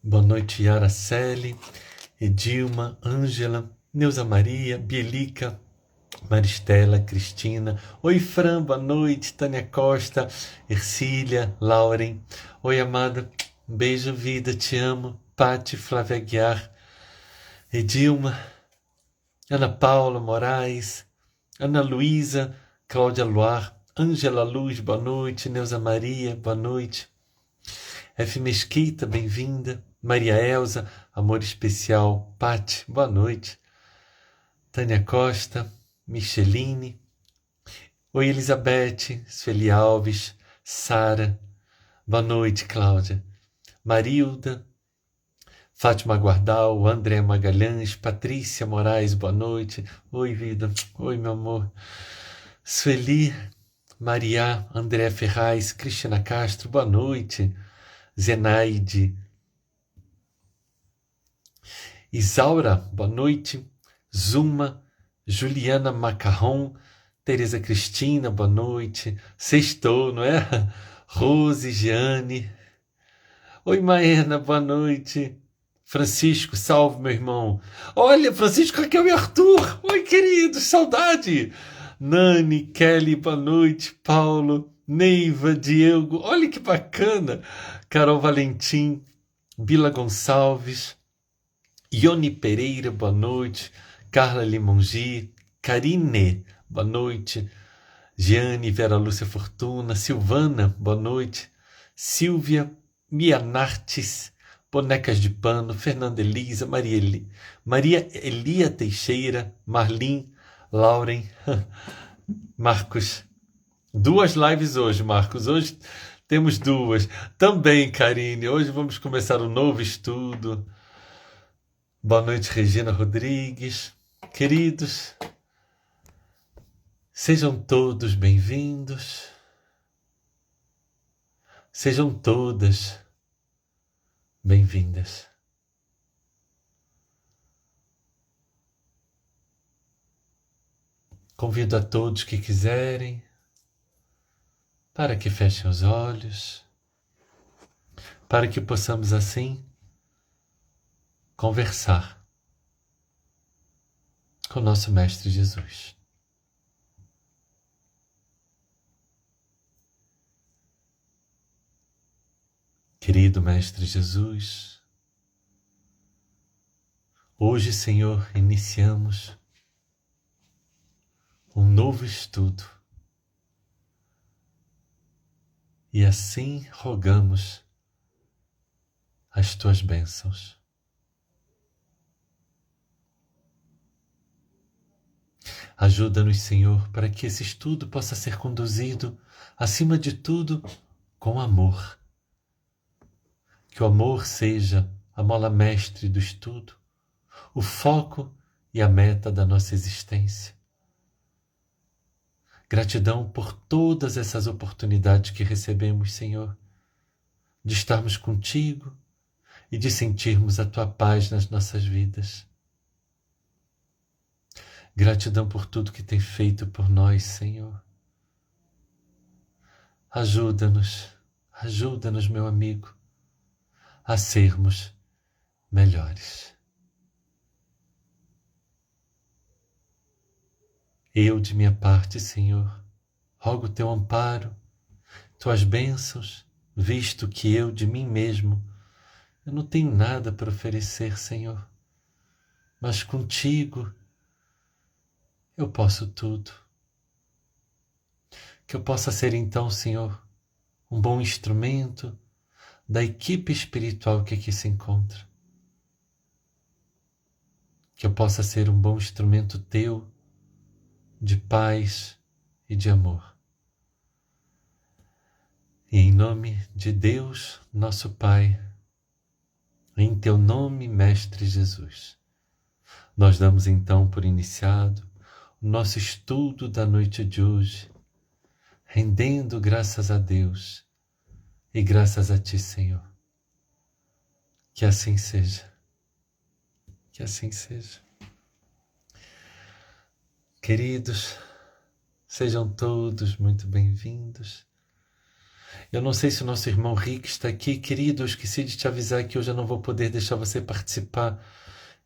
Boa noite, Araceli, Edilma, Ângela, Neuza Maria, Bielica, Maristela, Cristina. Oi, Fran, boa noite. Tânia Costa, Ercília, Lauren. Oi, amada. Um beijo, vida, te amo. Pati, Flávia Aguiar, Edilma, Ana Paula Moraes, Ana Luísa, Cláudia Luar, Ângela Luz, boa noite. Neuza Maria, boa noite. F. Mesquita, bem-vinda. Maria Elza, amor especial. Pati, boa noite. Tânia Costa, Micheline. Oi, Elizabeth, Sueli Alves, Sara. Boa noite, Cláudia. Marilda, Fátima Guardal, André Magalhães, Patrícia Moraes, boa noite. Oi, vida. Oi, meu amor. Sueli, Maria, André Ferraz, Cristina Castro, boa noite. Zenaide, Isaura, boa noite. Zuma, Juliana Macarrão, Tereza Cristina, boa noite. Sextou, não é? Rose, Giane. Oi, Maena, boa noite. Francisco, salve, meu irmão. Olha, Francisco, Raquel e Arthur. Oi, queridos, saudade. Nani, Kelly, boa noite. Paulo, Neiva, Diego, olha que bacana. Carol Valentim, Bila Gonçalves, Ione Pereira, boa noite. Carla Limongi, Karine, boa noite. Giane, Vera Lúcia Fortuna, Silvana, boa noite. Silvia, Mianartes, Bonecas de Pano, Fernanda Elisa, Maria Elia Teixeira, Marlim, Lauren, Marcos. Duas lives hoje, Marcos. Hoje temos duas. Também, Karine. Hoje vamos começar um novo estudo. Boa noite, Regina Rodrigues. Queridos, sejam todos bem-vindos. Sejam todas bem-vindas. Convido a todos que quiserem para que fechem os olhos, para que possamos assim conversar com nosso Mestre Jesus. Querido Mestre Jesus, hoje, Senhor, iniciamos um novo estudo e assim rogamos as tuas bênçãos. Ajuda-nos, Senhor, para que esse estudo possa ser conduzido, acima de tudo, com amor. Que o amor seja a mola mestre do estudo, o foco e a meta da nossa existência. Gratidão por todas essas oportunidades que recebemos, Senhor, de estarmos contigo e de sentirmos a tua paz nas nossas vidas. Gratidão por tudo que tem feito por nós, Senhor. Ajuda-nos, meu amigo, a sermos melhores. Eu, de minha parte, Senhor, rogo teu amparo, tuas bênçãos, visto que eu, de mim mesmo, eu não tenho nada para oferecer, Senhor, mas contigo eu posso tudo. Que eu possa ser então, Senhor, um bom instrumento da equipe espiritual que aqui se encontra. Que eu possa ser um bom instrumento teu, de paz e de amor. E em nome de Deus, nosso Pai, em teu nome, Mestre Jesus, nós damos então por iniciado o nosso estudo da noite de hoje, rendendo graças a Deus e graças a ti, Senhor. Que assim seja. Que assim seja. Queridos, sejam todos muito bem-vindos. Eu não sei se o nosso irmão Rick está aqui. Querido, eu esqueci de te avisar que hoje eu não vou poder deixar você participar.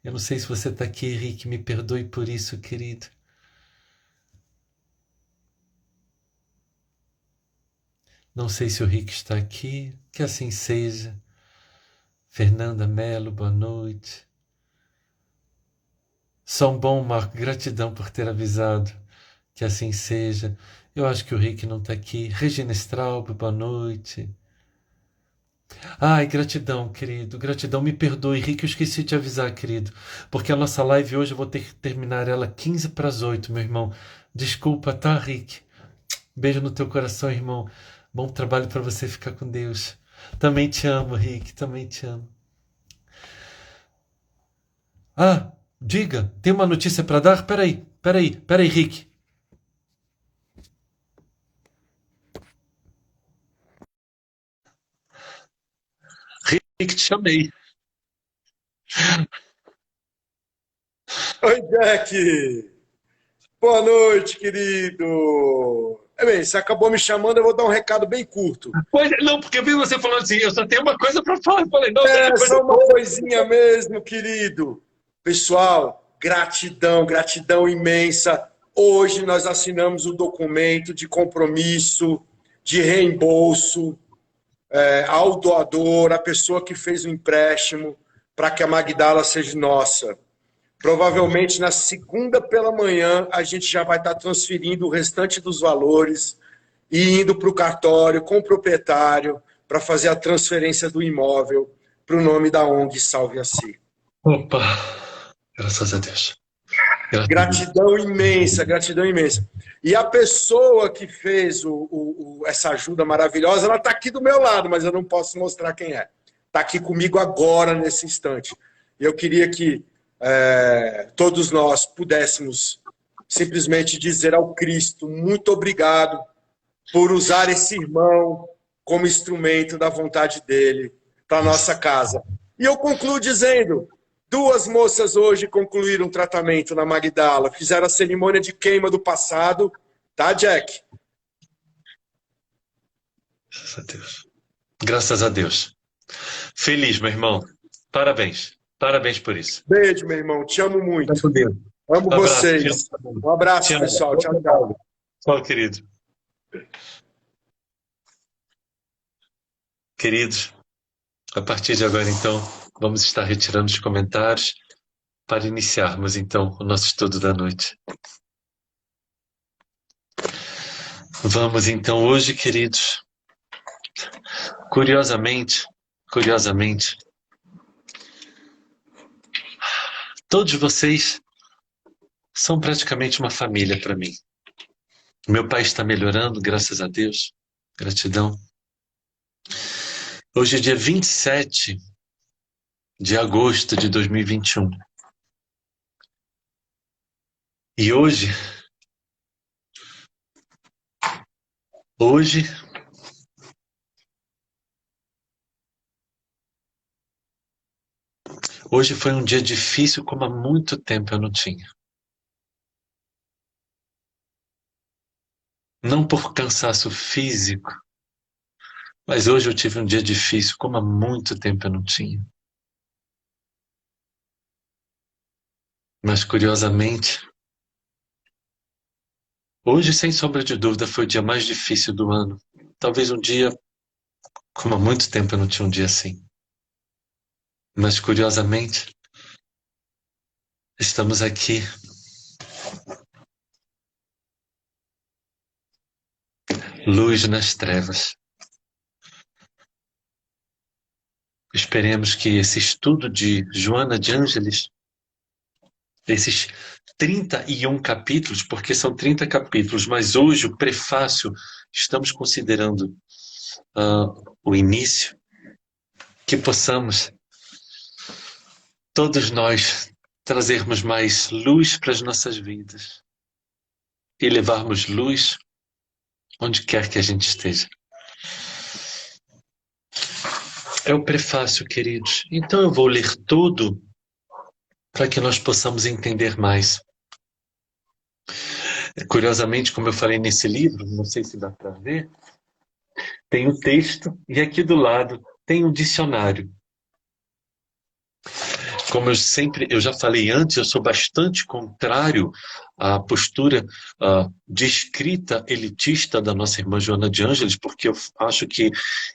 Eu não sei se você está aqui, Rick. Me perdoe por isso, querido. Não sei se o Rick está aqui. Que assim seja. Fernanda Mello, boa noite. Som bom, Marco. Gratidão por ter avisado. Que assim seja. Eu acho que o Rick não está aqui. Regina Straub, boa noite. Ai, gratidão, querido. Gratidão. Me perdoe, Rick. Eu esqueci de te avisar, querido. Porque a nossa live hoje eu vou ter que terminar ela 15 para as 8, meu irmão. Desculpa, tá, Rick? Beijo no teu coração, irmão. Bom trabalho para você ficar com Deus. Também te amo, Rick. Também te amo. Ah, diga. Tem uma notícia para dar? Peraí, Rick. Rick, te chamei. Oi, Jack! Boa noite, querido! É bem, você acabou me chamando, eu vou dar um recado bem curto. Pois é, não, porque eu vi você falando assim, eu só tenho uma coisa para falar. Eu falei, não, deixa a É coisa só uma boa. coisinha mesmo, querido. Pessoal, gratidão, gratidão imensa. Hoje nós assinamos o documento de compromisso, de reembolso, ao doador, a pessoa que fez o empréstimo, para que a Magdala seja nossa. Provavelmente na segunda pela manhã a gente já vai estar transferindo o restante dos valores e indo para o cartório com o proprietário para fazer a transferência do imóvel para o nome da ONG Salve a Si. Opa, graças a Deus. Graças a Deus. Gratidão imensa, gratidão imensa. E a pessoa que fez essa ajuda maravilhosa, ela está aqui do meu lado, mas eu não posso mostrar quem é. Está aqui comigo agora, nesse instante. E eu queria que todos nós pudéssemos simplesmente dizer ao Cristo muito obrigado por usar esse irmão como instrumento da vontade dele para Isso. nossa casa. E eu concluo dizendo: duas moças hoje concluíram o tratamento na Magdala, fizeram a cerimônia de queima do passado, tá, Jack? Graças a Deus. Graças a Deus. Feliz, meu irmão. Parabéns. Parabéns por isso. Beijo, meu irmão, te amo Fica muito. com Deus. Amo Abraço. Te vocês. amo. Um Te abraço, amo. pessoal. Bom Tchau, tchau. trabalho. Tchau, querido. Queridos, a partir de agora, então, vamos estar retirando os comentários para iniciarmos, então, o nosso estudo da noite. Vamos, então, hoje, queridos, curiosamente, todos vocês são praticamente uma família para mim. Meu pai está melhorando, graças a Deus. Gratidão. Hoje é dia 27 de agosto de 2021. E hoje, hoje foi um dia difícil como há muito tempo eu não tinha. Não por cansaço físico, mas hoje eu tive um dia difícil como há muito tempo eu não tinha. Mas curiosamente, hoje, sem sombra de dúvida, foi o dia mais difícil do ano. Talvez um dia, como há muito tempo eu não tinha um dia assim. Mas curiosamente, estamos aqui, luz nas trevas. Esperemos que esse estudo de Joana de Ângeles, esses 31 capítulos, porque são 30 capítulos, mas hoje o prefácio, estamos considerando o início, que possamos, todos nós, trazermos mais luz para as nossas vidas e levarmos luz onde quer que a gente esteja. É o prefácio, queridos. Então eu vou ler tudo para que nós possamos entender mais. Curiosamente, como eu falei nesse livro, não sei se dá para ver, tem o texto e aqui do lado tem um dicionário. Como eu já falei antes, eu sou bastante contrário à postura de escrita elitista da nossa irmã Joana de Ângeles, porque eu acho que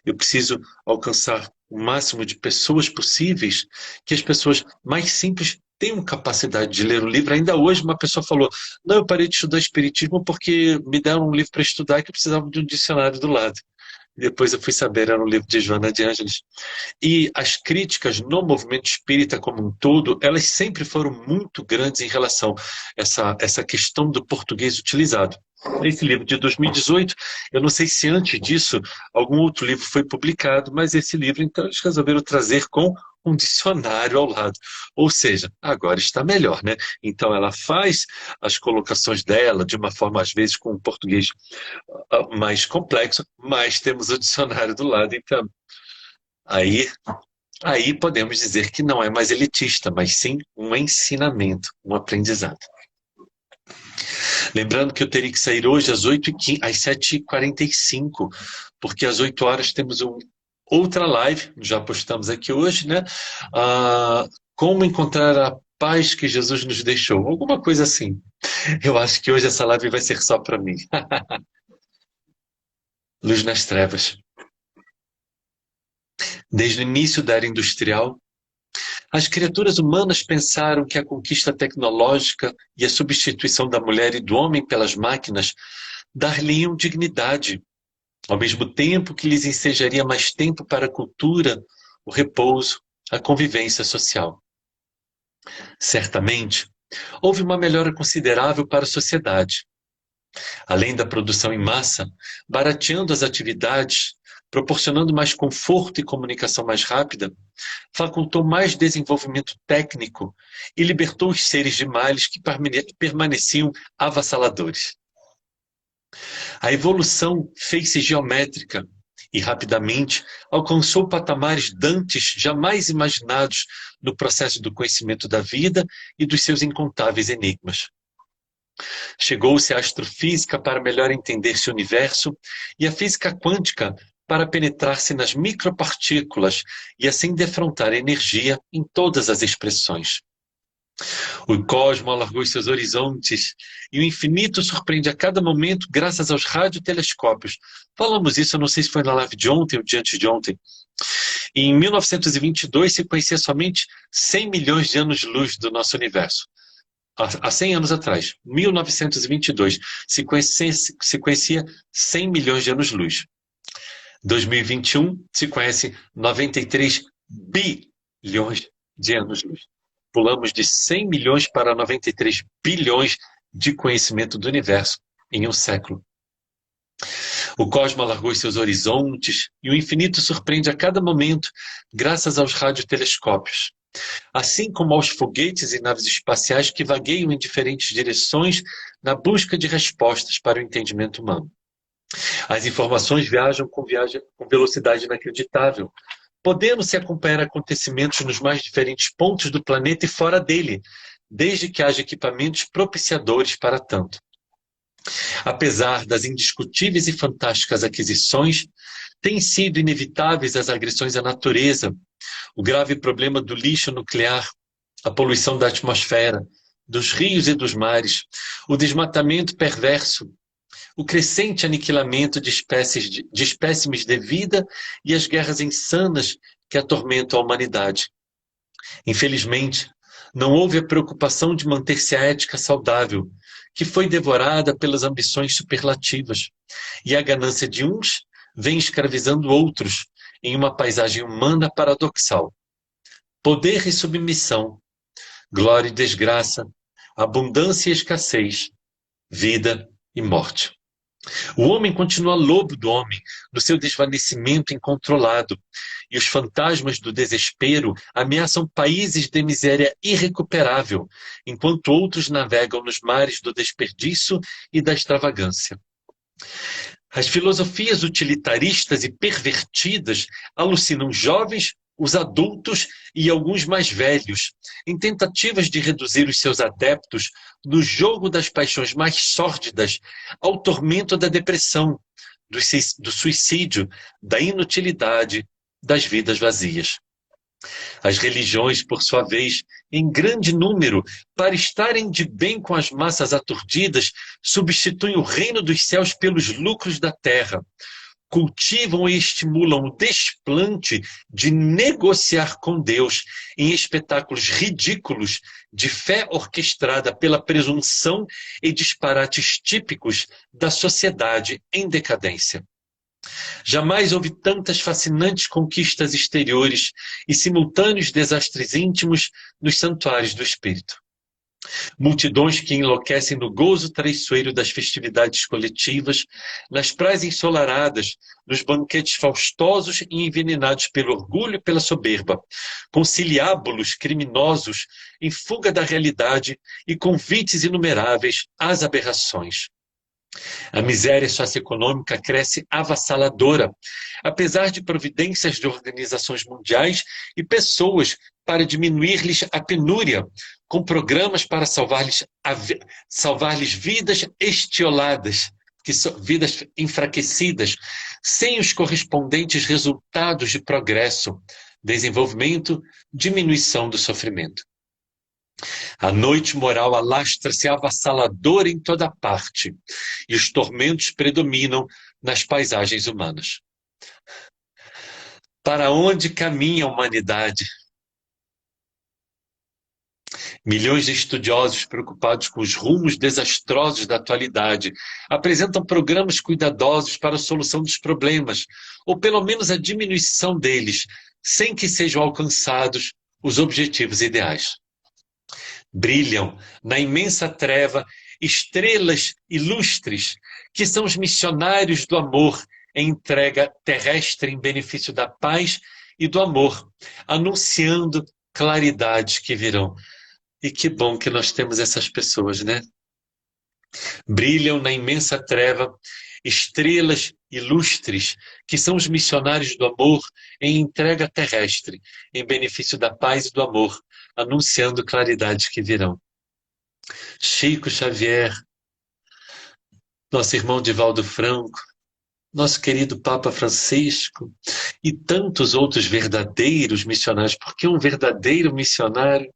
eu preciso alcançar o máximo de pessoas possíveis, que as pessoas mais simples tenham capacidade de ler o livro. Ainda hoje uma pessoa falou, não, eu parei de estudar Espiritismo porque me deram um livro para estudar e que eu precisava de um dicionário do lado. Depois eu fui saber, era um livro de Joana de Ângeles. E as críticas no movimento espírita como um todo, elas sempre foram muito grandes em relação a essa questão do português utilizado. Esse livro de 2018, eu não sei se antes disso algum outro livro foi publicado, mas esse livro, então, eles resolveram trazer com um dicionário ao lado. Ou seja, agora está melhor, né? Então ela faz as colocações dela de uma forma, às vezes, com um português mais complexo, mas temos o dicionário do lado, então aí Aí podemos dizer que não é mais elitista, mas sim um ensinamento, um aprendizado. Lembrando que eu teria que sair hoje às 7h45, porque às 8 horas temos outra live, já postamos aqui hoje, né? Como encontrar a paz que Jesus nos deixou, alguma coisa assim. Eu acho que hoje essa live vai ser só para mim. Luz nas trevas. Desde o início da era industrial, as criaturas humanas pensaram que a conquista tecnológica e a substituição da mulher e do homem pelas máquinas dar-lhes dignidade, ao mesmo tempo que lhes ensejaria mais tempo para a cultura, o repouso, a convivência social. Certamente, houve uma melhora considerável para a sociedade. Além da produção em massa, barateando as atividades, proporcionando mais conforto e comunicação mais rápida, facultou mais desenvolvimento técnico e libertou os seres de males que permaneciam avassaladores. A evolução fez-se geométrica e rapidamente alcançou patamares dantes jamais imaginados no processo do conhecimento da vida e dos seus incontáveis enigmas. Chegou-se à astrofísica para melhor entender-se o universo e a física quântica para penetrar-se nas micropartículas e assim defrontar a energia em todas as expressões. O cosmo alargou seus horizontes e o infinito surpreende a cada momento graças aos radiotelescópios. Falamos isso, eu não sei se foi na live de ontem ou de antes de ontem. Em 1922 se conhecia somente 100 milhões de anos-luz do nosso universo. Há 100 anos atrás, 1922, se conhecia 100 milhões de anos-luz. 2021 se conhece 93 bilhões de anos-luz. Pulamos de 100 milhões para 93 bilhões de conhecimento do universo em um século. O cosmos alargou seus horizontes e o infinito surpreende a cada momento graças aos radiotelescópios. Assim como aos foguetes e naves espaciais que vagueiam em diferentes direções na busca de respostas para o entendimento humano. As informações viajam com velocidade inacreditável, podendo-se acompanhar acontecimentos nos mais diferentes pontos do planeta e fora dele, desde que haja equipamentos propiciadores para tanto. Apesar das indiscutíveis e fantásticas aquisições, têm sido inevitáveis as agressões à natureza, o grave problema do lixo nuclear, a poluição da atmosfera, dos rios e dos mares, o desmatamento perverso, o crescente aniquilamento de espécimes de vida e as guerras insanas que atormentam a humanidade. Infelizmente, não houve a preocupação de manter-se a ética saudável, que foi devorada pelas ambições superlativas, e a ganância de uns vem escravizando outros em uma paisagem humana paradoxal. Poder e submissão, glória e desgraça, abundância e escassez, vida e morte. O homem continua lobo do homem, no seu desvanecimento incontrolado, e os fantasmas do desespero ameaçam países de miséria irrecuperável, enquanto outros navegam nos mares do desperdício e da extravagância. As filosofias utilitaristas e pervertidas alucinam jovens, os adultos e alguns mais velhos, em tentativas de reduzir os seus adeptos no jogo das paixões mais sórdidas ao tormento da depressão, do suicídio, da inutilidade, das vidas vazias. As religiões, por sua vez, em grande número, para estarem de bem com as massas aturdidas, substituem o reino dos céus pelos lucros da terra, cultivam e estimulam o desplante de negociar com Deus em espetáculos ridículos de fé orquestrada pela presunção e disparates típicos da sociedade em decadência. Jamais houve tantas fascinantes conquistas exteriores e simultâneos desastres íntimos nos santuários do espírito. Multidões que enlouquecem no gozo traiçoeiro das festividades coletivas, nas praias ensolaradas, nos banquetes faustosos e envenenados pelo orgulho e pela soberba, conciliábulos criminosos em fuga da realidade e convites inumeráveis às aberrações. A miséria socioeconômica cresce avassaladora, apesar de providências de organizações mundiais e pessoas para diminuir-lhes a penúria, com programas para salvar-lhes vidas estioladas, vidas enfraquecidas, sem os correspondentes resultados de progresso, desenvolvimento, diminuição do sofrimento. A noite moral alastra-se avassaladora em toda parte, e os tormentos predominam nas paisagens humanas. Para onde caminha a humanidade? Milhões de estudiosos preocupados com os rumos desastrosos da atualidade apresentam programas cuidadosos para a solução dos problemas, ou pelo menos a diminuição deles, sem que sejam alcançados os objetivos ideais. Brilham na imensa treva estrelas ilustres, que são os missionários do amor em entrega terrestre em benefício da paz e do amor, anunciando claridades que virão. E que bom que nós temos essas pessoas, né? Brilham na imensa treva estrelas ilustres, que são os missionários do amor em entrega terrestre, em benefício da paz e do amor, anunciando claridades que virão. Chico Xavier, nosso irmão Divaldo Franco, nosso querido Papa Francisco e tantos outros verdadeiros missionários, porque um verdadeiro missionário,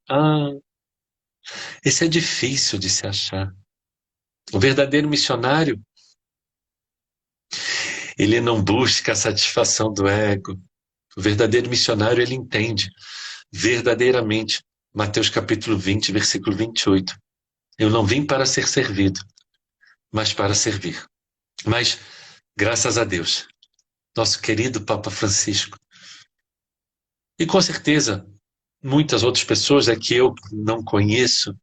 esse é difícil de se achar. O verdadeiro missionário, ele não busca a satisfação do ego. O verdadeiro missionário, ele entende verdadeiramente Mateus capítulo 20, versículo 28. Eu não vim para ser servido, mas para servir. Mas, graças a Deus, nosso querido Papa Francisco, e com certeza muitas outras pessoas que eu não conheço,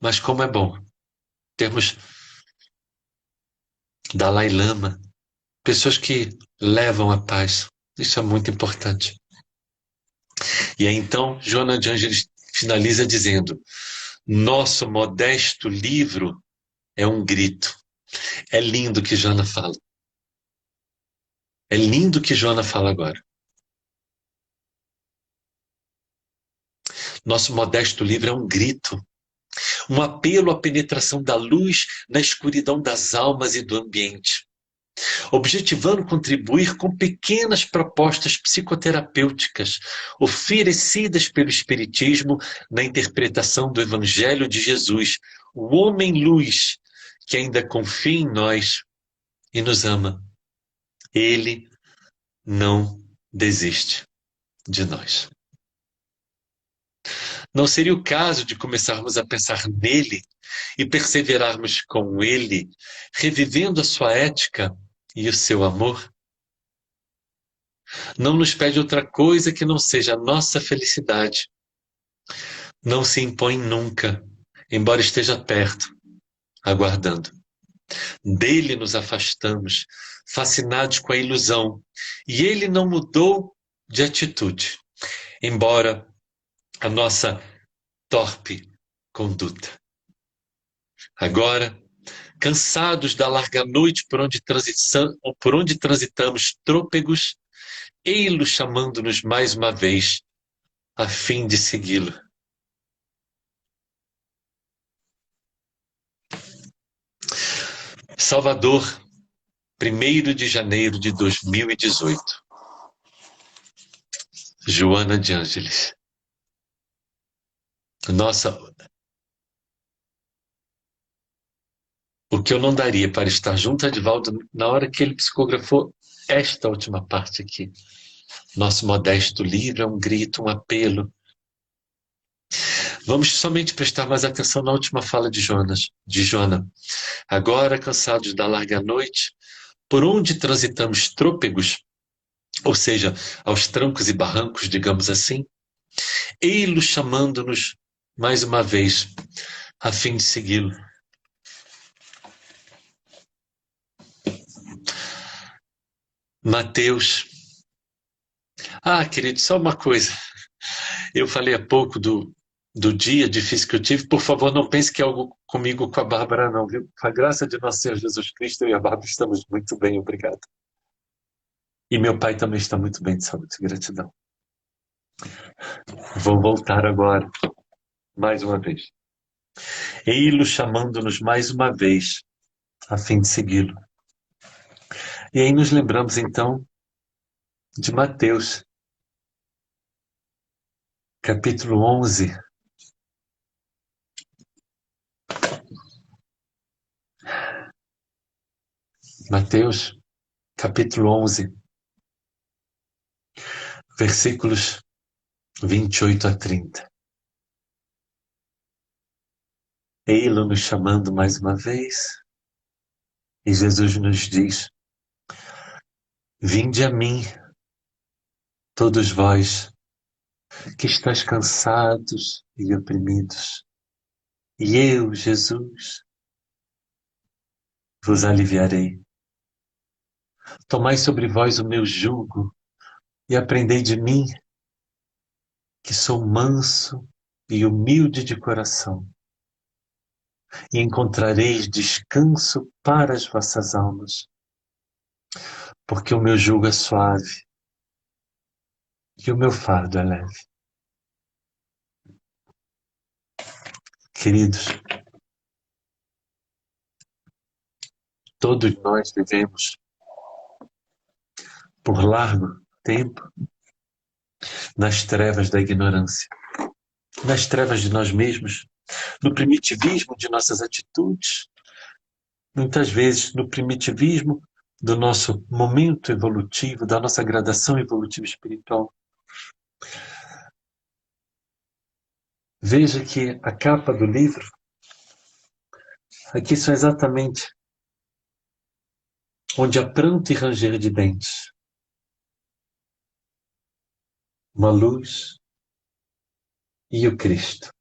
mas como é bom termos Dalai Lama, pessoas que levam a paz. Isso é muito importante. E aí então, Joana de Ângeles finaliza dizendo: nosso modesto livro é um grito. É lindo que Joana fala. É lindo que Joana fala agora. Nosso modesto livro é um grito. Um apelo à penetração da luz na escuridão das almas e do ambiente, objetivando contribuir com pequenas propostas psicoterapêuticas oferecidas pelo Espiritismo na interpretação do Evangelho de Jesus, o homem-luz que ainda confia em nós e nos ama. Ele não desiste de nós. Não seria o caso de começarmos a pensar nele e perseverarmos com ele, revivendo a sua ética e o seu amor? Não nos pede outra coisa que não seja a nossa felicidade. Não se impõe nunca, embora esteja perto, aguardando. Dele nos afastamos, fascinados com a ilusão, e ele não mudou de atitude, embora a nossa torpe conduta. Agora, cansados da larga noite por onde transitamos trôpegos, ei-lo chamando-nos mais uma vez, a fim de segui-lo. Salvador, 1º de janeiro de 2018. Joana de Ângeles. Nossa, o que eu não daria para estar junto a Edivaldo na hora que ele psicografou esta última parte aqui. Nosso modesto livro é um grito, um apelo. Vamos somente prestar mais atenção na última fala de Jona. Agora, cansados da larga noite, por onde transitamos trôpegos, ou seja, aos trancos e barrancos, digamos assim, ei-lo chamando-nos mais uma vez, a fim de segui-lo. Mateus. Querido, só uma coisa. Eu falei há pouco do dia difícil que eu tive. Por favor, não pense que é algo comigo com a Bárbara, não, viu? Com a graça de nosso Senhor Jesus Cristo, eu e a Bárbara estamos muito bem, obrigado. E meu pai também está muito bem de saúde, gratidão. Vou voltar agora, mais uma vez. Ei-lo chamando-nos mais uma vez, a fim de segui-lo. E aí nos lembramos, então, de Mateus, capítulo 11. Mateus, capítulo 11, versículos 28 a 30. Ei-lo nos chamando mais uma vez, e Jesus nos diz: vinde a mim, todos vós que estáis cansados e oprimidos, e eu, Jesus, vos aliviarei. Tomai sobre vós o meu jugo e aprendei de mim, que sou manso e humilde de coração, e encontrareis descanso para as vossas almas, porque o meu jugo é suave e o meu fardo é leve. Queridos, todos nós vivemos por largo tempo nas trevas da ignorância, nas trevas de nós mesmos, no primitivismo de nossas atitudes, muitas vezes no primitivismo do nosso momento evolutivo, da nossa gradação evolutiva espiritual. Veja que a capa do livro, aqui são exatamente onde há pranto e ranger de dentes. Uma luz e o Cristo.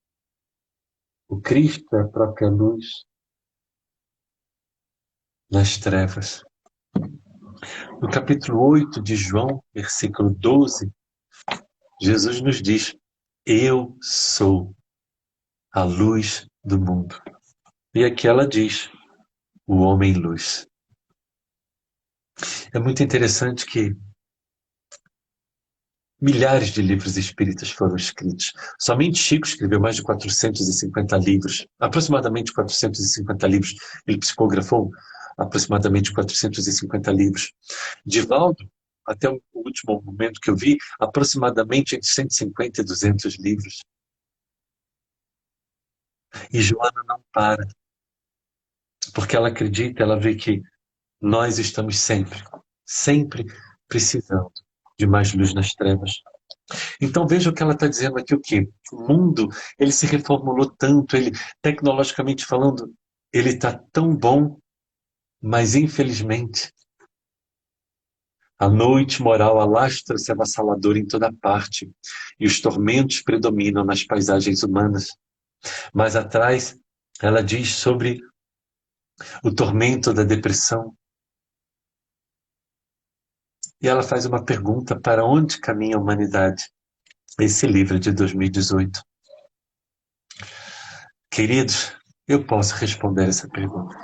O Cristo é a própria luz nas trevas. No capítulo 8 de João, versículo 12, Jesus nos diz: eu sou a luz do mundo. E aqui ela diz: o homem-luz. É muito interessante que milhares de livros espíritas foram escritos. Somente Chico escreveu mais de 450 livros, aproximadamente 450 livros. Ele psicografou aproximadamente 450 livros. Divaldo, até o último momento que eu vi, aproximadamente entre 150 e 200 livros. E Joana não para, porque ela acredita, ela vê que nós estamos sempre precisando de mais luz nas trevas. Então veja o que ela está dizendo aqui, o quê? O mundo, ele se reformulou tanto, ele, tecnologicamente falando, ele está tão bom, mas infelizmente a noite moral alastra-se avassaladora em toda parte e os tormentos predominam nas paisagens humanas. Mais atrás, ela diz sobre o tormento da depressão. E ela faz uma pergunta: para onde caminha a humanidade? Esse livro é de 2018. Queridos, eu posso responder essa pergunta.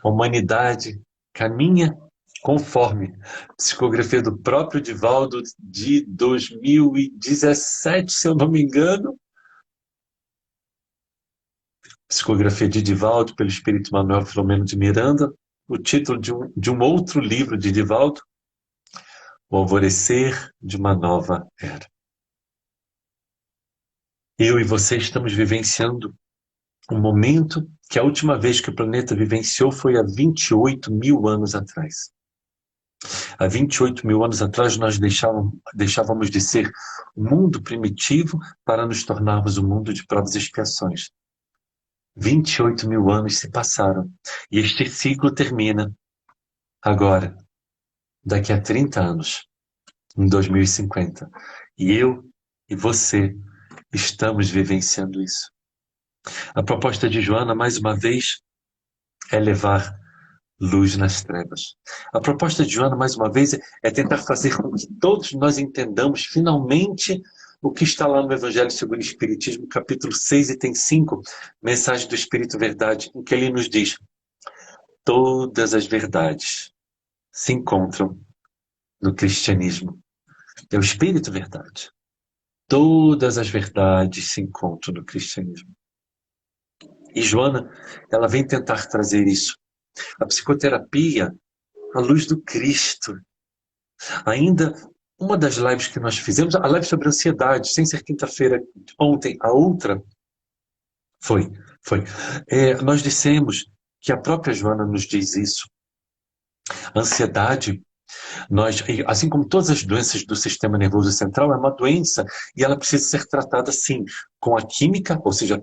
A humanidade caminha conforme a psicografia do próprio Divaldo de 2017, se eu não me engano. Psicografia de Divaldo pelo espírito Manuel Filomeno de Miranda, o título de um outro livro de Divaldo, O Alvorecer de uma Nova Era. Eu e você estamos vivenciando um momento que a última vez que o planeta vivenciou foi há 28 mil anos atrás. Há 28 mil anos atrás, nós deixávamos de ser o mundo primitivo para nos tornarmos um mundo de provas e expiações. 28 mil anos se passaram e este ciclo termina agora, daqui a 30 anos, em 2050. E eu e você estamos vivenciando isso. A proposta de Joana, mais uma vez, é levar luz nas trevas. A proposta de Joana, mais uma vez, é tentar fazer com que todos nós entendamos finalmente o que está lá no Evangelho segundo o Espiritismo, capítulo 6, item 5, mensagem do Espírito Verdade, em que ele nos diz: todas as verdades se encontram no cristianismo. É o Espírito Verdade. Todas as verdades se encontram no cristianismo. E Joana, ela vem tentar trazer isso. A psicoterapia, a luz do Cristo. Ainda uma das lives que nós fizemos, a live sobre ansiedade, sem ser quinta-feira, ontem, a outra, foi. Nós dissemos que a própria Joana nos diz isso. A ansiedade, assim como todas as doenças do sistema nervoso central, é uma doença e ela precisa ser tratada, sim, com a química, ou seja,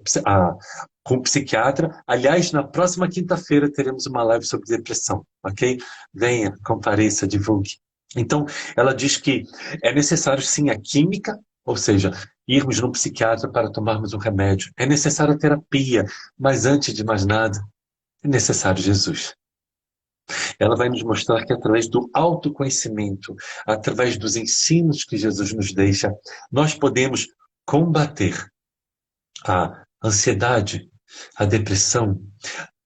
com o psiquiatra. Aliás, na próxima quinta-feira teremos uma live sobre depressão, ok? Venha, compareça, divulgue. Então, ela diz que é necessário, sim, a química, ou seja, irmos no psiquiatra para tomarmos um remédio. É necessária a terapia, mas antes de mais nada, é necessário Jesus. Ela vai nos mostrar que através do autoconhecimento, através dos ensinos que Jesus nos deixa, nós podemos combater a ansiedade, a depressão,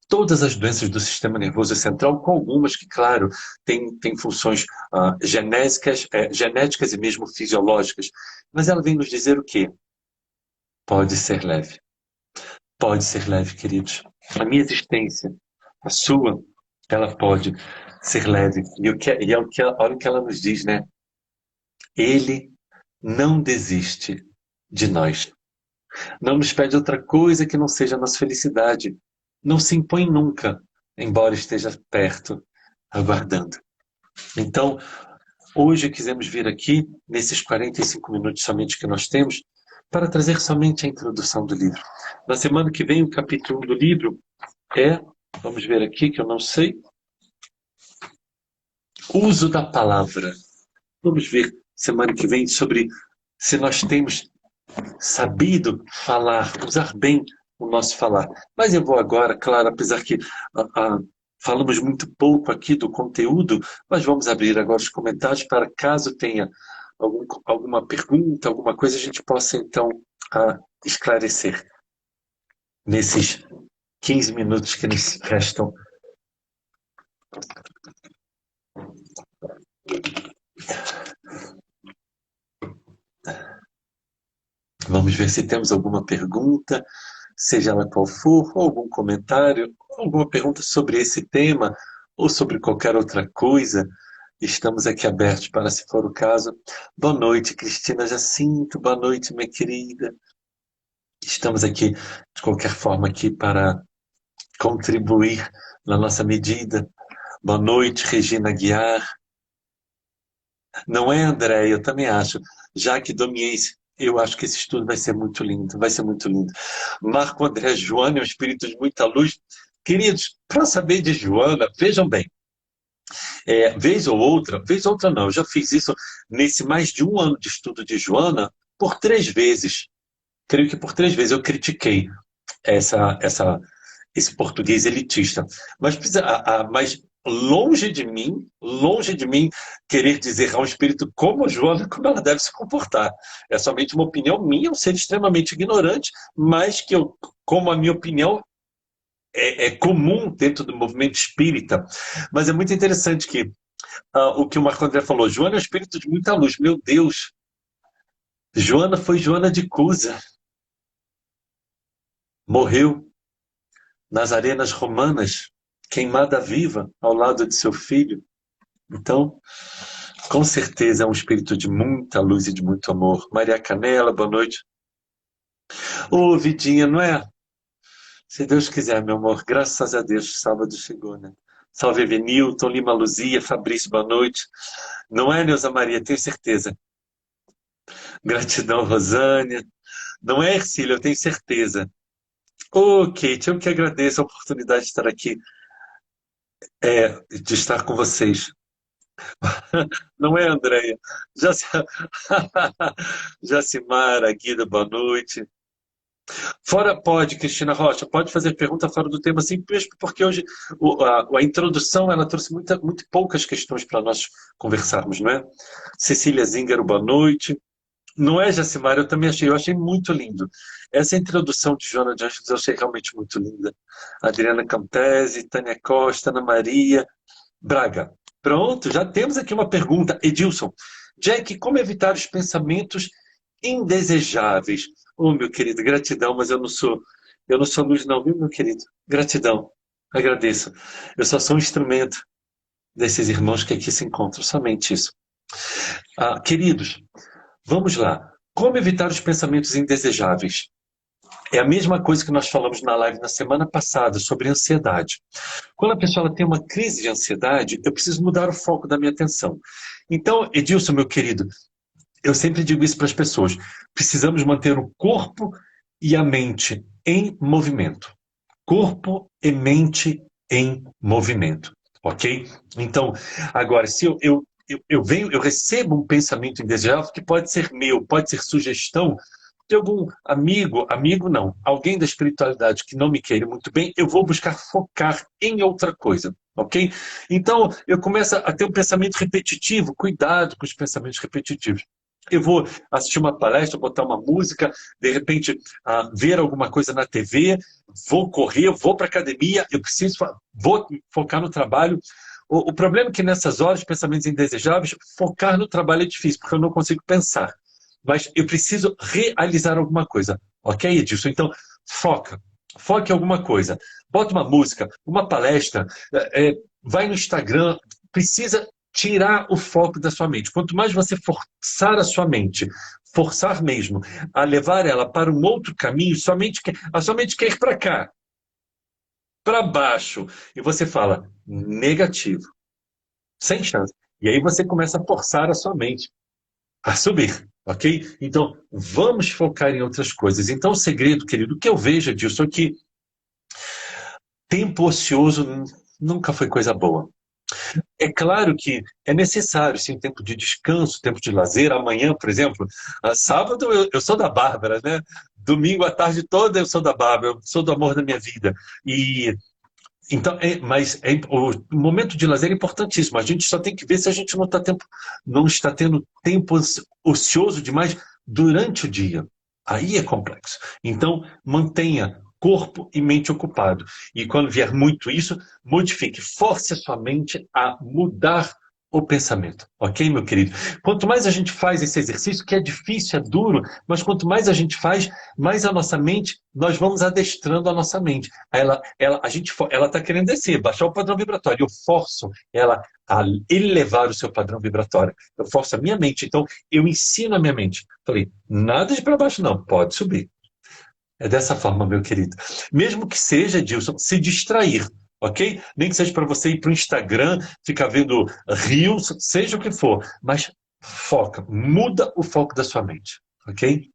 todas as doenças do sistema nervoso central, com algumas que, claro, têm funções genéticas e mesmo fisiológicas. Mas ela vem nos dizer o quê? Pode ser leve. Pode ser leve, queridos. A minha existência, a sua, ela pode ser leve. Olha o que ela nos diz, né? Ele não desiste de nós. Não nos pede outra coisa que não seja a nossa felicidade. Não se impõe nunca, embora esteja perto, aguardando. Então, hoje quisemos vir aqui, nesses 45 minutos somente que nós temos, para trazer somente a introdução do livro. Na semana que vem, o capítulo 1 do livro é, vamos ver aqui que eu não sei, uso da palavra. Vamos ver semana que vem sobre se nós temos sabido falar, usar bem o nosso falar. Mas eu vou agora, claro, apesar que falamos muito pouco aqui do conteúdo, mas vamos abrir agora os comentários para caso tenha alguma pergunta, alguma coisa, a gente possa então esclarecer nesses 15 minutos que nos restam. Vamos ver se temos alguma pergunta, seja ela qual for, ou algum comentário, alguma pergunta sobre esse tema ou sobre qualquer outra coisa. Estamos aqui abertos para, se for o caso. Boa noite, Cristina Jacinto. Boa noite, minha querida. Estamos aqui, de qualquer forma, aqui para contribuir na nossa medida. Boa noite, Regina Guiar. Não é, André? Eu também acho. Jaque Domiense, eu acho que esse estudo vai ser muito lindo, vai ser muito lindo. Marco André Joana é um espírito de muita luz. Queridos, para saber de Joana, vejam bem, vez ou outra não, eu já fiz isso nesse mais de um ano de estudo de Joana por 3 vezes. Creio que por 3 vezes eu critiquei esse português elitista. Mas longe de mim querer dizer a um espírito como Joana como ela deve se comportar. É somente uma opinião minha, um ser extremamente ignorante, mas que como a minha opinião é comum dentro do movimento espírita. Mas é muito interessante que o que o Marco André falou, Joana é um espírito de muita luz. Meu Deus! Joana foi Joana de Cusa. Morreu nas arenas romanas, queimada viva ao lado de seu filho. Então, com certeza é um espírito de muita luz e de muito amor. Maria Canela, boa noite. Ô, Vidinha, não é? Se Deus quiser, meu amor, graças a Deus, sábado chegou, né? Salve, Evenilton, Lima Luzia, Fabrício, boa noite. Não é, Neuza Maria? Tenho certeza. Gratidão, Rosânia. Não é, Ercília? Eu tenho certeza. Ô, Kate, eu que agradeço a oportunidade de estar aqui, de estar com vocês. Não é, Andréia? Jaci... Jacimara, Guida, boa noite. Fora pode, Cristina Rocha, pode fazer pergunta fora do tema, sim, mesmo porque hoje a introdução ela trouxe muito poucas questões para nós conversarmos, não é? Cecília Zingaro, boa noite. Não é, Jacimara? Eu também achei, eu achei muito lindo. Essa introdução de Joana de Ângeles eu achei realmente muito linda. Adriana Campese, Tânia Costa, Ana Maria Braga. Pronto, já temos aqui uma pergunta. Edilson, Jack, como evitar os pensamentos indesejáveis? Oh, meu querido, gratidão, mas eu não sou luz não, viu, meu querido? Gratidão, agradeço. Eu só sou um instrumento desses irmãos que aqui se encontram, somente isso. Queridos, vamos lá. Como evitar os pensamentos indesejáveis? É a mesma coisa que nós falamos na live na semana passada sobre ansiedade. Quando a pessoa ela tem uma crise de ansiedade, eu preciso mudar o foco da minha atenção. Então, Edilson, meu querido, eu sempre digo isso para as pessoas. Precisamos manter o corpo e a mente em movimento. Corpo e mente em movimento. Ok? Então, agora, se eu recebo um pensamento indesejável que pode ser meu, pode ser sugestão de algum amigo não, alguém da espiritualidade que não me queira muito bem, eu vou buscar focar em outra coisa, ok? Então, eu começo a ter um pensamento repetitivo, cuidado com os pensamentos repetitivos. Eu vou assistir uma palestra, botar uma música, de repente ver alguma coisa na TV, vou correr, vou para a academia, vou focar no trabalho. O problema é que nessas horas, pensamentos indesejáveis, focar no trabalho é difícil, porque eu não consigo pensar. Mas eu preciso realizar alguma coisa. Ok, Edilson? Então, foca em alguma coisa. Bota uma música, uma palestra, vai no Instagram, precisa tirar o foco da sua mente. Quanto mais você forçar a sua mente, forçar mesmo, a levar ela para um outro caminho, a sua mente quer ir para cá, para baixo. E você fala, negativo, sem chance. E aí você começa a forçar a sua mente a subir, ok? Então, vamos focar em outras coisas. Então, o segredo, querido, o que eu vejo disso é que tempo ocioso nunca foi coisa boa. É claro que é necessário, sim, tempo de descanso, tempo de lazer. Amanhã, por exemplo, sábado eu sou da Bárbara, né? Domingo à tarde toda eu sou da Bárbara, eu sou do amor da minha vida. E então, o momento de lazer é importantíssimo. A gente só tem que ver se a gente não está tendo tempo ocioso demais durante o dia. Aí é complexo. Então, mantenha corpo e mente ocupado. E quando vier muito isso, modifique. Force a sua mente a mudar o pensamento. Ok, meu querido? Quanto mais a gente faz esse exercício, que é difícil, é duro, mas quanto mais a gente faz, mais a nossa mente, nós vamos adestrando a nossa mente. Ela está querendo descer, baixar o padrão vibratório. Eu forço ela a elevar o seu padrão vibratório. Eu forço a minha mente. Então, eu ensino a minha mente. Falei, nada de para baixo não, pode subir. É dessa forma, meu querido. Mesmo que seja, Dilson, se distrair, ok? Nem que seja para você ir para o Instagram, ficar vendo reels, seja o que for. Mas foca, muda o foco da sua mente, ok?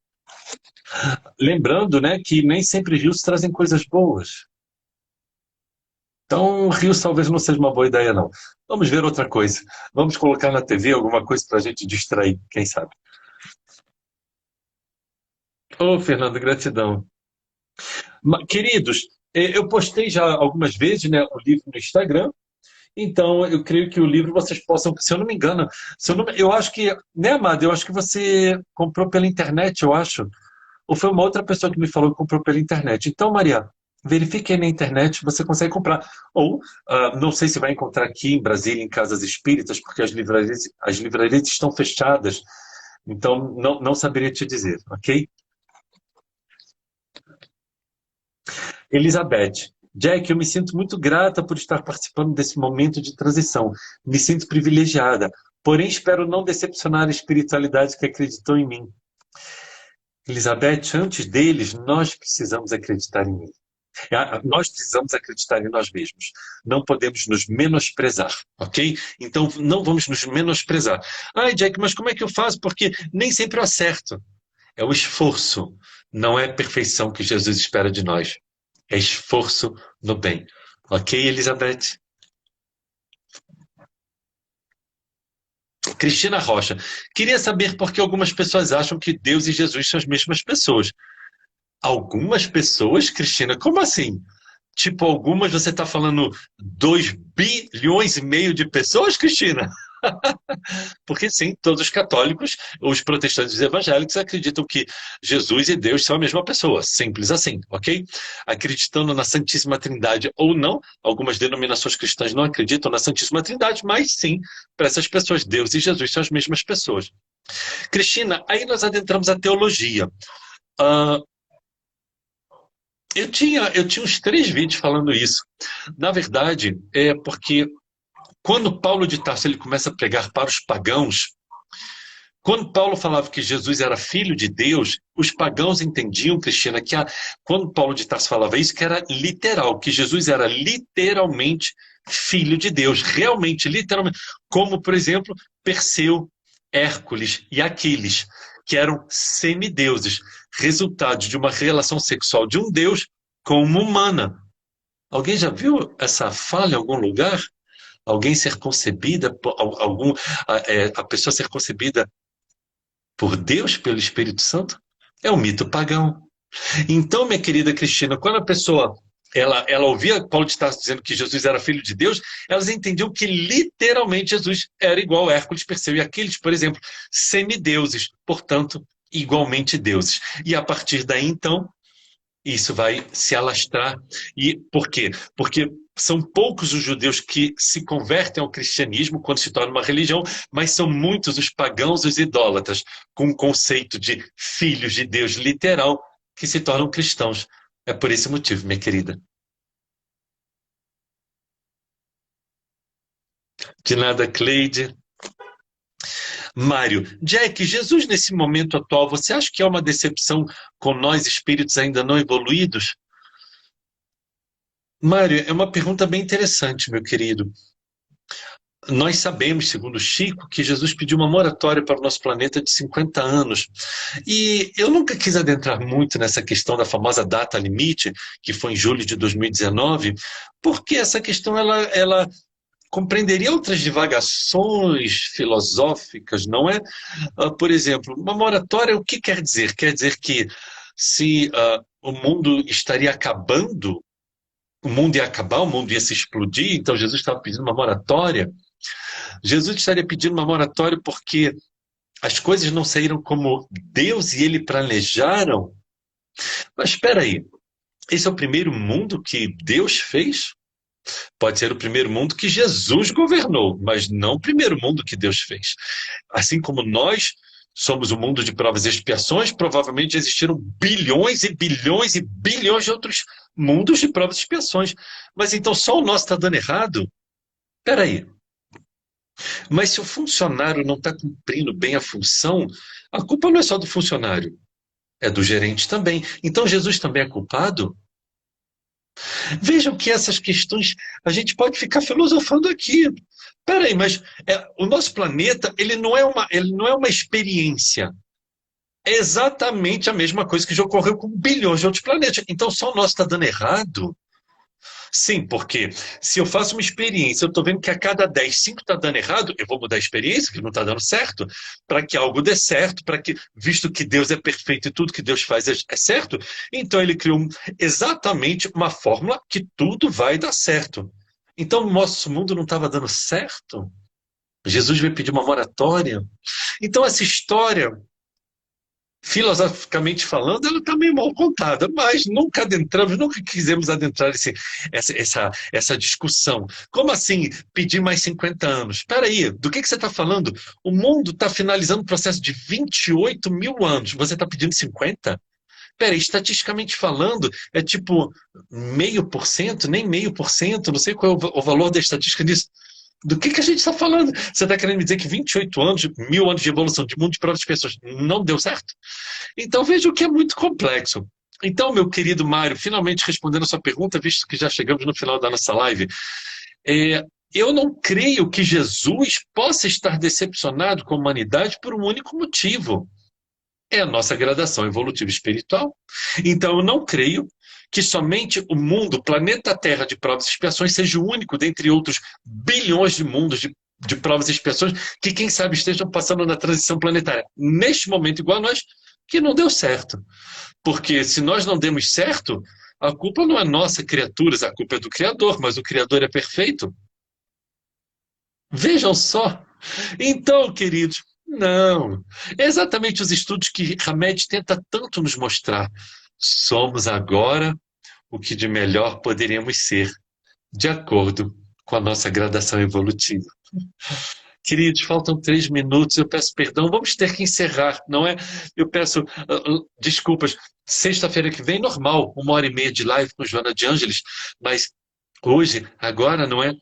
Lembrando, né, que nem sempre rios trazem coisas boas. Então, rios talvez não seja uma boa ideia, não. Vamos ver outra coisa. Vamos colocar na TV alguma coisa para a gente distrair, quem sabe. Ô, Fernando, gratidão. Queridos, eu postei já algumas vezes, né, o livro no Instagram. Então, eu creio que o livro vocês possam, se eu não me engano, eu acho que, né, Amado, eu acho que você comprou pela internet, eu acho. Ou foi uma outra pessoa que me falou que comprou pela internet. Então, Maria, verifique aí na internet, você consegue comprar. Ou, não sei se vai encontrar aqui em Brasília, em casas espíritas, porque as livrarias estão fechadas. Então, não saberia te dizer, ok? Elizabeth. Jack, eu me sinto muito grata por estar participando desse momento de transição. Me sinto privilegiada, porém espero não decepcionar a espiritualidade que acreditou em mim. Elizabeth, antes deles, nós precisamos acreditar em mim. Nós precisamos acreditar em nós mesmos. Não podemos nos menosprezar, ok? Então, não vamos nos menosprezar. Ai, Jack, mas como é que eu faço? Porque nem sempre eu acerto. É o esforço, não é perfeição que Jesus espera de nós. É esforço no bem. Ok, Elizabeth? Cristina Rocha. Queria saber por que algumas pessoas acham que Deus e Jesus são as mesmas pessoas. Algumas pessoas, Cristina? Como assim? Tipo, algumas você está falando 2,5 bilhões de pessoas, Cristina? Porque sim, todos os católicos, os protestantes evangélicos acreditam que Jesus e Deus são a mesma pessoa, simples assim, ok? Acreditando na Santíssima Trindade ou não, algumas denominações cristãs não acreditam na Santíssima Trindade, mas sim, para essas pessoas, Deus e Jesus são as mesmas pessoas. Cristina, aí nós adentramos a teologia. Uh, eu tinha uns 3 vídeos falando isso. Na verdade, é porque quando Paulo de Tarso ele começa a pregar para os pagãos, quando Paulo falava que Jesus era filho de Deus, os pagãos entendiam, Cristina, quando Paulo de Tarso falava isso, que era literal, que Jesus era literalmente filho de Deus, realmente, literalmente, como, por exemplo, Perseu, Hércules e Aquiles, que eram semideuses, resultados de uma relação sexual de um deus com uma humana. Alguém já viu essa fala em algum lugar? Alguém ser concebida, a pessoa ser concebida por Deus, pelo Espírito Santo? É um mito pagão. Então, minha querida Cristina, quando a pessoa ela ouvia Paulo de Tarso dizendo que Jesus era filho de Deus, elas entendiam que literalmente Jesus era igual a Hércules, Perseu e Aquiles, por exemplo, semideuses, portanto, igualmente deuses. E a partir daí, então, isso vai se alastrar. E por quê? Porque são poucos os judeus que se convertem ao cristianismo quando se torna uma religião, mas são muitos os pagãos e os idólatras, com o conceito de filhos de Deus literal, que se tornam cristãos. É por esse motivo, minha querida. De nada, Cleide. Mário, Jack, Jesus nesse momento atual, você acha que é uma decepção com nós, espíritos ainda não evoluídos? Mário, é uma pergunta bem interessante, meu querido. Nós sabemos, segundo Chico, que Jesus pediu uma moratória para o nosso planeta de 50 anos. E eu nunca quis adentrar muito nessa questão da famosa data limite, que foi em julho de 2019, porque essa questão ela compreenderia outras divagações filosóficas, não é? Por exemplo, uma moratória, o que quer dizer? Quer dizer que se o mundo estaria acabando, o mundo ia acabar, o mundo ia se explodir, então Jesus estava pedindo uma moratória. Jesus estaria pedindo uma moratória porque as coisas não saíram como Deus e ele planejaram. Mas espera aí, esse é o primeiro mundo que Deus fez? Pode ser o primeiro mundo que Jesus governou, mas não o primeiro mundo que Deus fez. Assim como nós somos o mundo de provas e expiações, provavelmente existiram bilhões e bilhões e bilhões de outros mundos de provas e expiações. Mas então só o nosso está dando errado? Espera aí. Mas se o funcionário não está cumprindo bem a função, a culpa não é só do funcionário, é do gerente também. Então Jesus também é culpado? Vejam que essas questões a gente pode ficar filosofando aqui. Peraí, mas o nosso planeta ele não é uma experiência. É exatamente a mesma coisa que já ocorreu com bilhões de outros planetas. Então só o nosso está dando errado? Sim, porque se eu faço uma experiência, eu estou vendo que a cada 10, 5 está dando errado, eu vou mudar a experiência, que não está dando certo, para que algo dê certo, visto que Deus é perfeito e tudo que Deus faz é certo, então ele criou exatamente uma fórmula que tudo vai dar certo. Então o nosso mundo não estava dando certo? Jesus veio pedir uma moratória. Então essa história, filosoficamente falando, ela está meio mal contada, mas nunca adentramos, nunca quisemos adentrar essa discussão. Como assim pedir mais 50 anos? Espera aí, do que você está falando? O mundo está finalizando um processo de 28 mil anos, você está pedindo 50? Pera, estatisticamente falando, é tipo 0,5%, nem 0,5%, não sei qual é o valor da estatística disso. Do que a gente está falando? Você está querendo me dizer que 28 anos, 1000 anos de evolução de mundo de provas de pessoas não deu certo? Então veja o que é muito complexo. Então, meu querido Mário, finalmente respondendo a sua pergunta, visto que já chegamos no final da nossa live, eu não creio que Jesus possa estar decepcionado com a humanidade por um único motivo. É a nossa gradação evolutiva espiritual. Então, eu não creio que somente o mundo, o planeta Terra de provas e expiações, seja o único dentre outros bilhões de mundos de provas e expiações que, quem sabe, estejam passando na transição planetária. Neste momento, igual a nós, que não deu certo. Porque se nós não demos certo, a culpa não é nossa, criaturas, a culpa é do Criador, mas o Criador é perfeito. Vejam só. Então, queridos, não. É exatamente os estudos que Hamed tenta tanto nos mostrar. Somos agora o que de melhor poderíamos ser, de acordo com a nossa gradação evolutiva. Queridos, faltam 3 minutos, eu peço perdão, vamos ter que encerrar, não é? Eu peço desculpas. Sexta-feira que vem, normal, 1h30 de live com Joana de Ângeles, mas hoje, agora, não é?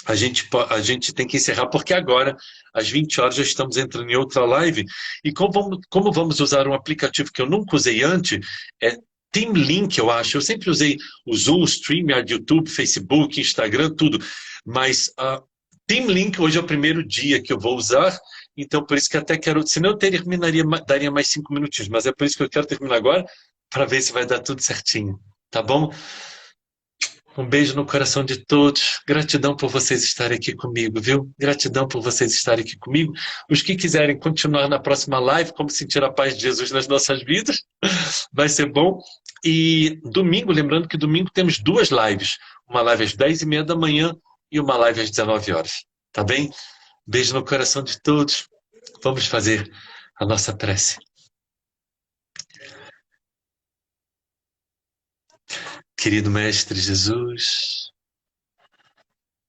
A gente tem que encerrar, porque agora, às 20 horas, já estamos entrando em outra live. E como vamos usar um aplicativo que eu nunca usei antes, é Team Link, eu acho. Eu sempre usei o Zoom, o StreamYard, YouTube, Facebook, Instagram, tudo. Mas Team Link hoje é o primeiro dia que eu vou usar, então por isso que até quero. Senão eu terminaria, daria mais 5 minutinhos, mas é por isso que eu quero terminar agora, para ver se vai dar tudo certinho. Tá bom? Um beijo no coração de todos. Gratidão por vocês estarem aqui comigo, viu? Gratidão por vocês estarem aqui comigo. Os que quiserem continuar na próxima live, como sentir a paz de Jesus nas nossas vidas, vai ser bom. E domingo, lembrando que domingo temos 2 lives. Uma live às 10h30 da manhã e uma live às 19 horas. Tá bem? Beijo no coração de todos. Vamos fazer a nossa prece. Querido Mestre Jesus,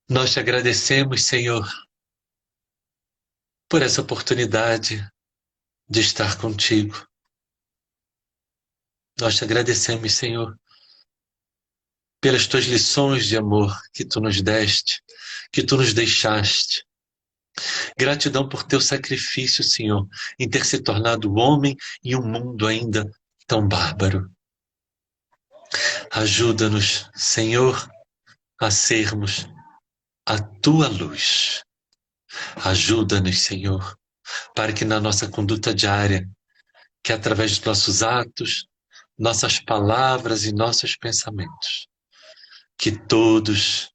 nós te agradecemos, Senhor, por essa oportunidade de estar contigo. Nós te agradecemos, Senhor, pelas tuas lições de amor que tu nos deste, que tu nos deixaste. Gratidão por teu sacrifício, Senhor, em ter se tornado homem em um mundo ainda tão bárbaro. Ajuda-nos, Senhor, a sermos a tua luz. Ajuda-nos, Senhor, para que na nossa conduta diária, que através dos nossos atos, nossas palavras e nossos pensamentos, que todos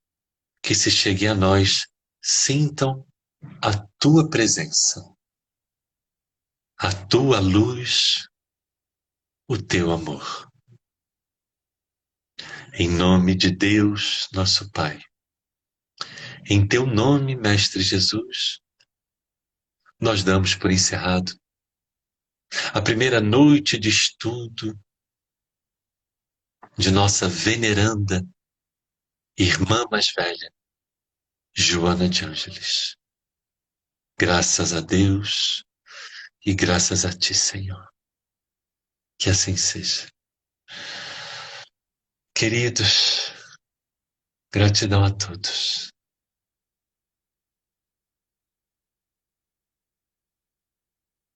que se cheguem a nós sintam a tua presença, a tua luz, o teu amor. Em nome de Deus, nosso Pai, em teu nome, Mestre Jesus, nós damos por encerrado a primeira noite de estudo de nossa veneranda irmã mais velha, Joana de Ângeles. Graças a Deus e graças a ti, Senhor. Que assim seja. Queridos, gratidão a todos.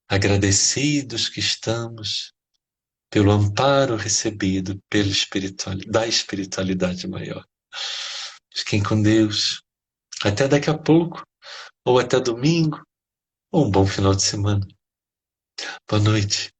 Agradecidos que estamos pelo amparo recebido da espiritualidade maior. Fiquem com Deus. Até daqui a pouco, ou até domingo, ou um bom final de semana. Boa noite.